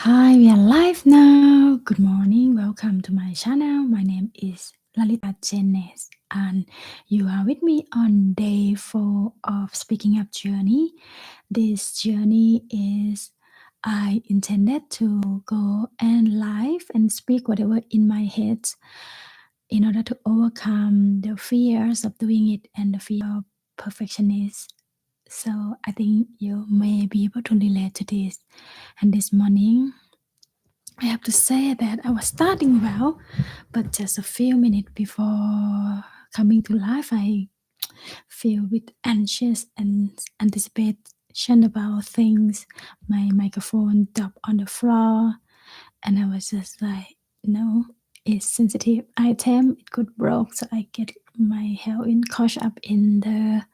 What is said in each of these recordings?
Hi, we are live now. Good morning. Welcome to my channel. My name is Lalita Janette, and you are with me on day 4 of Speaking Up journey. This journey is I intended to go and live and speak whatever in my head in order to overcome the fears of doing it and the fear of perfectionism. So I think you may be able to relate to this. And this morning, I have to say that I was starting well, but just a few minutes before coming to life, I feel a bit anxious and anticipation about things. My microphone dropped on the floor, and I was just like, no, it's sensitive item. It could broke, so I get my heroin caught up in the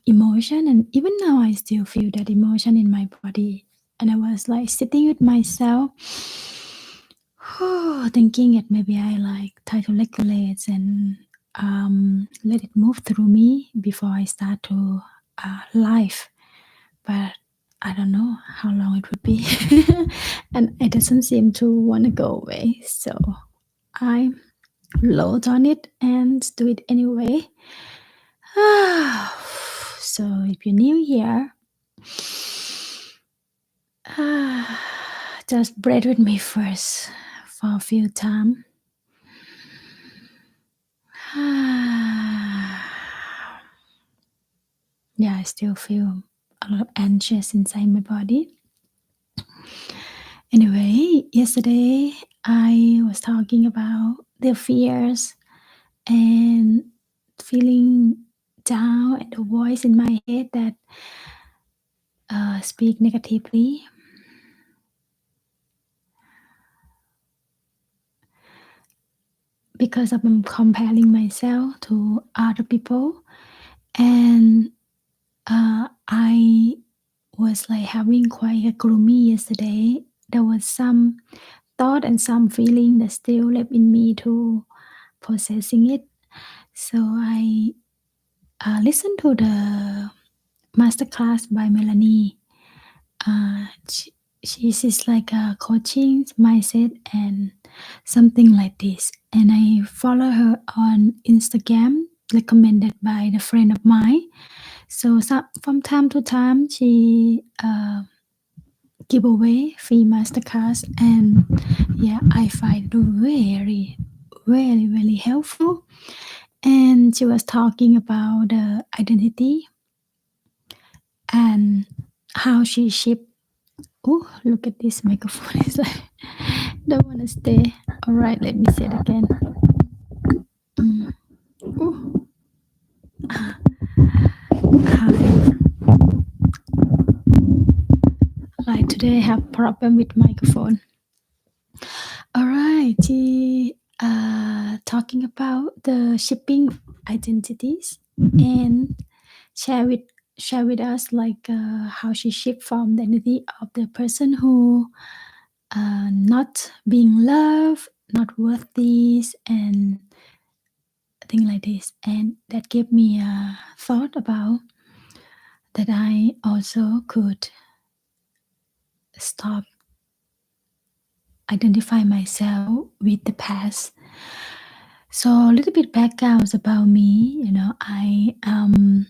emotion, and even now I still feel that emotion in my body. And I was like sitting with myself, thinking that maybe I try to regulate and let it move through me before I start to live. But I don't know how long it would be, and it doesn't seem to want to go away. So I load on it and do it anyway. So if you're new here, just breathe with me first for a few times. Yeah, I still feel a lot of anxious inside my body. Anyway, yesterday I was talking about the fears and feeling down and the voice in my head that speak negatively. Because I'm comparing myself to other people, and I was like having quite a gloomy yesterday. There was some thought and some feeling that still left in me to processing it. So I listened to the masterclass by Melanie. She's like a coaching mindset and something like this. And I follow her on Instagram, recommended by the friend of mine. So from time to time, she give away free masterclass, and yeah, I find it very, very, very helpful. And she was talking about the identity and how she shipped. Oh, look at this microphone. It's like, don't want to stay. All right, let me say it again. Ooh. Hi. Like today I have problem with microphone. All right, she talking about the shipping identities and share with us like how she shipped from the identity of the person who not being loved, not worthy, and things like this. And that gave me a thought about that I also could stop identify myself with the past. So a little bit backgrounds about me. I am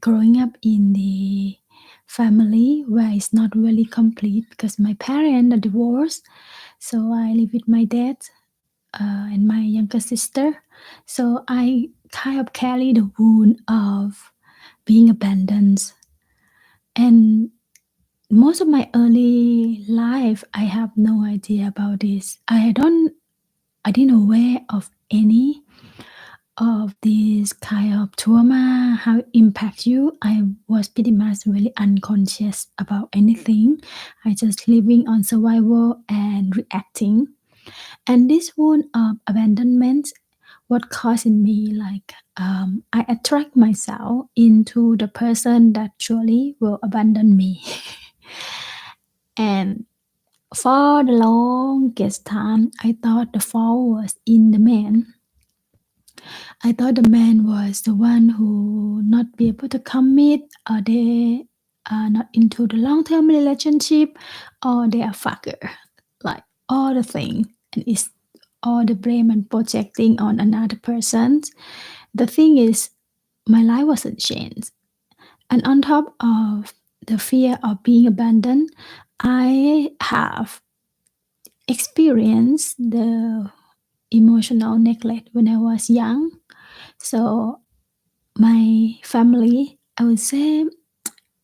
growing up in the family where it's not really complete because my parents are divorced. So I live with my dad and my younger sister. So I kind of carry the wound of being abandoned. And most of my early life, I have no idea about this. I didn't aware of any of this kind of trauma, how it impacts you. I was pretty much really unconscious about anything. I just living on survival and reacting. And this wound of abandonment, what causing me I attract myself into the person that surely will abandon me. And for the longest time, I thought the fault was in the man. I thought the man was the one who not be able to commit, or they not into the long-term relationship, or they are fucker, like all the thing, and it's all the blame and projecting on another person. The thing is, my life wasn't changed, and on top of the fear of being abandoned, I have experienced the emotional neglect when I was young. So my family, I would say,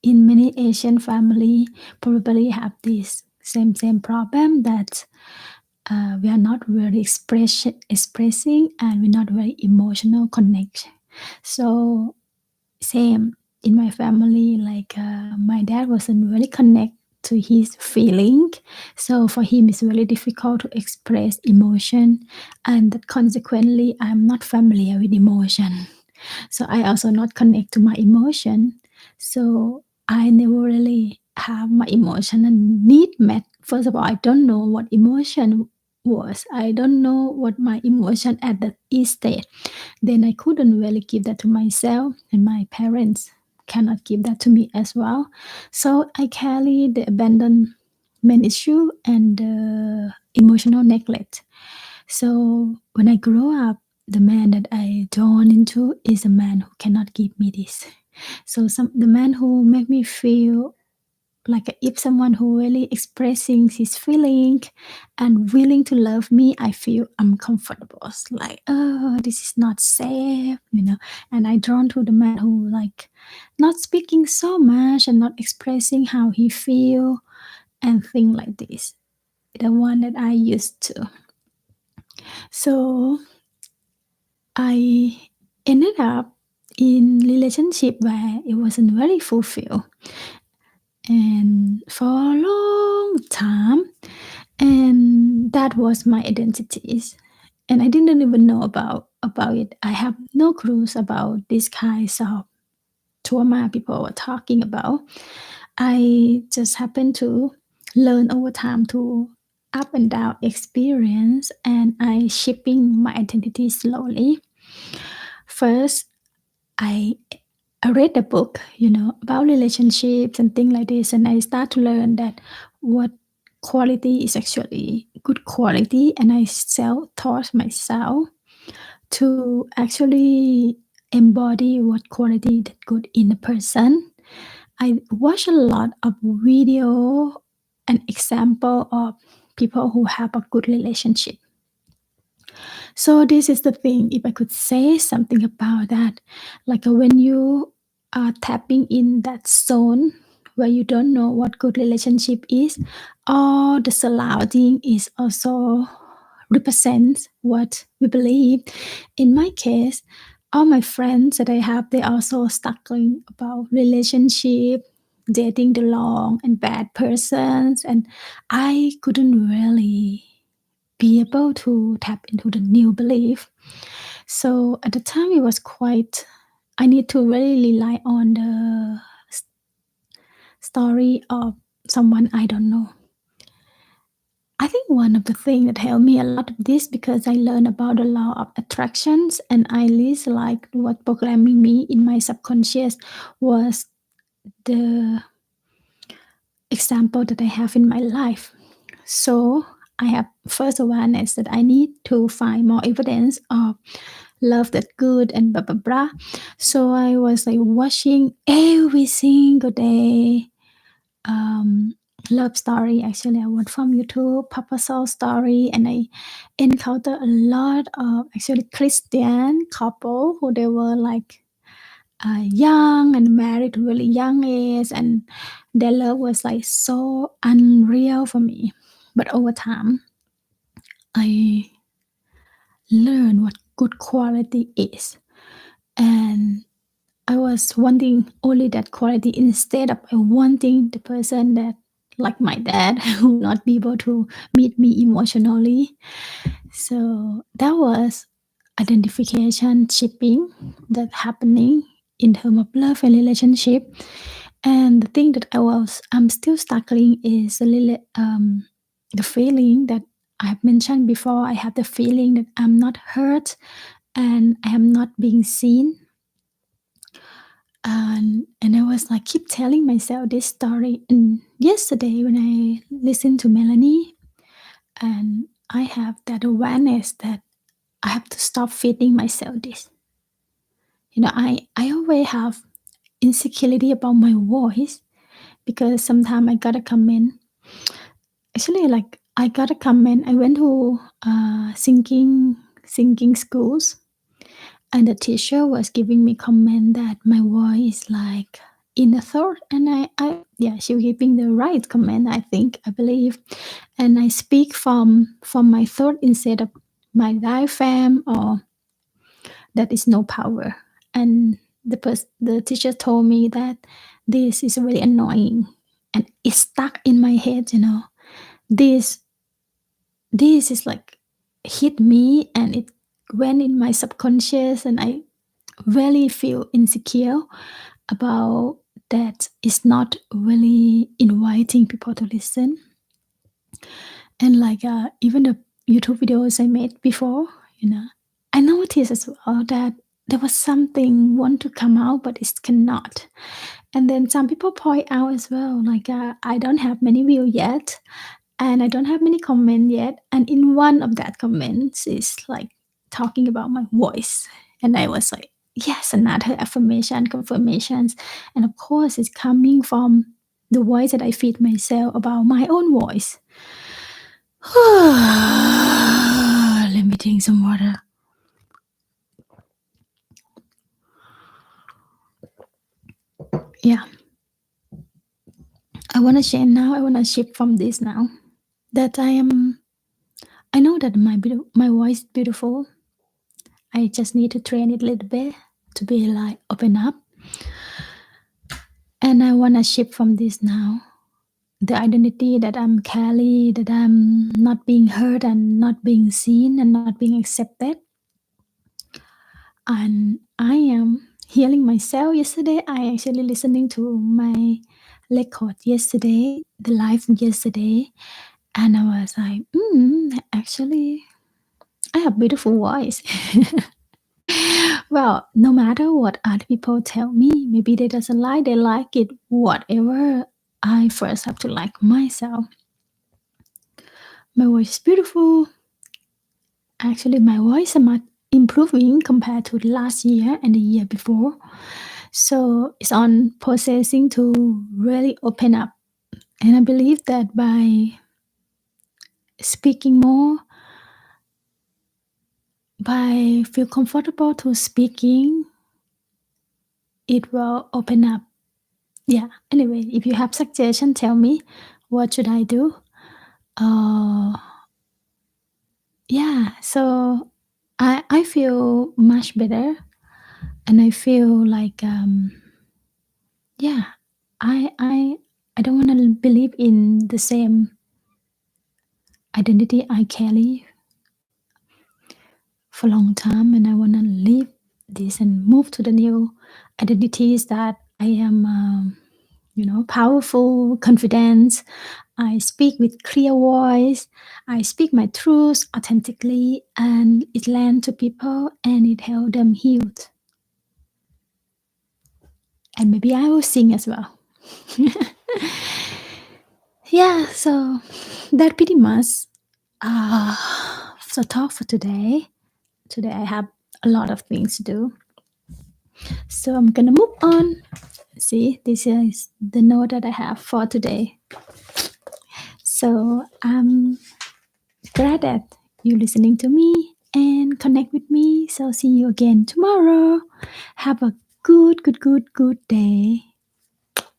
in many Asian family probably have this same problem, that we are not very expressing, and we're not very emotional connection. So same in my family, like my dad wasn't really connect to his feeling, so for him it's really difficult to express emotion, and that consequently I'm not familiar with emotion, so I also not connect to my emotion. So I never really have my emotional need met. First of all, I don't know what emotion was. I don't know what my emotion at that state. Then I couldn't really give that to myself, and my parents cannot give that to me as well. So I carry the abandonment issue and emotional neglect. So when I grow up, the man that I drawn into is a man who cannot give me this. So the man who make me feel like if someone who really expressing his feeling and willing to love me, I feel uncomfortable. It's like, oh, this is not safe, you know. And I drawn to the man who like not speaking so much and not expressing how he feel and things like this. The one that I used to. So I ended up in relationship where it wasn't very fulfilled, and for a long time, and that was my identities, and I didn't even know about it. I have no clues about this kinds of trauma people were talking about. I just happened to learn over time to up and down experience, and I shaping my identity slowly. First, I I read a book, about relationships and things like this, and I start to learn that what quality is actually good quality, and I self-taught myself to actually embody what quality that good in a person. I watch a lot of video and example of people who have a good relationship. So this is the thing, if I could say something about that, like when you are tapping in that zone where you don't know what good relationship is, all the surrounding is also represents what we believe. In my case, all my friends that I have, they also struggling about relationship, dating the wrong and bad persons, and I couldn't really be able to tap into the new belief. So at the time, it was quite. I need to really rely on the story of someone I don't know. I think one of the things that helped me a lot of this, because I learned about the law of attractions, and I least like what programming me in my subconscious was the example that I have in my life. So I have first awareness that I need to find more evidence of love that good and blah blah blah. So I was like watching every single day love story. Actually, I went from YouTube, Papa Soul story, and I encountered a lot of actually Christian couple who they were like young and married really young age, and their love was like so unreal for me. But over time, I learned what good quality is, and I was wanting only that quality instead of wanting the person that, like my dad, who will not be able to meet me emotionally. So that was identification shipping that happening in terms of love and relationship. And the thing that I'm still struggling is the feeling that I have mentioned before. I have the feeling that I'm not heard and I am not being seen. And I was like keep telling myself this story. And yesterday when I listened to Melanie, and I have that awareness that I have to stop feeding myself this. I always have insecurity about my voice, because sometimes I got a comment. Actually, like I got a comment. I went to singing schools, and the teacher was giving me comment that my voice is like in a thought, and I yeah, she was giving the right comment. I believe, and I speak from my thought instead of my diaphragm, or that is no power. And the teacher told me that this is really annoying, and it's stuck in my head. This this is like hit me, and it went in my subconscious, and I really feel insecure about that. It's not really inviting people to listen. And like even the YouTube videos I made before, I noticed as well that there was something want to come out, but it cannot. And then some people point out as well, like I don't have many views yet, and I don't have many comments yet. And in one of that comments is like talking about my voice, and I was like, yes, another affirmation, confirmations, and of course, it's coming from the voice that I feed myself about my own voice. Let me drink some water. Yeah. I want to share now. I want to shift from this now. That I know that my voice is beautiful. I just need to train it a little bit to be like open up. And I want to shift from this now. The identity that I'm carry, that I'm not being heard and not being seen and not being accepted. And I am healing myself. Yesterday, I actually listening to my record yesterday, the live yesterday, and I was like, actually, I have beautiful voice. Well, no matter what other people tell me, maybe they doesn't like, they like it, whatever. I first have to like myself. My voice is beautiful. Actually, my voice is much improving compared to last year and the year before. So it's on processing to really open up. And I believe that by speaking more, by feel comfortable to speaking, it will open up. Yeah. Anyway, if you have suggestion, tell me what should I do. Uh, yeah. So I feel much better, and I feel like yeah, I I I don't want to believe in the same identity I carry for a long time, and I want to leave this and move to the new identities that I am powerful, confident. I speak with clear voice. I speak my truth authentically, and it land to people, and it help them healed. And maybe I will sing as well. Yeah, so that pretty much the talk for today. Today I have a lot of things to do, so I'm gonna move on. See, this is the note that I have for today. So I'm glad that you're listening to me and connect with me. So see you again tomorrow. Have a good day.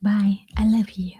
Bye. I love you.